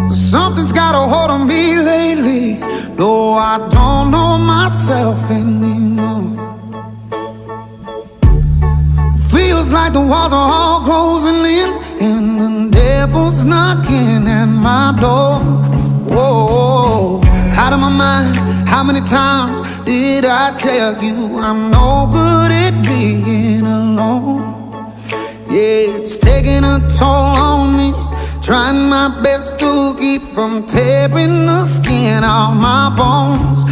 Something's got a hold on me lately. No, I don't know myself anymore. Feels like the walls are all closing in, and the devil's knocking at my door. Whoa, out of my mind. How many times did I tell you I'm no good at being alone? Yeah, it's taking a toll on me, trying my best to keep from tearing the skin off my bones.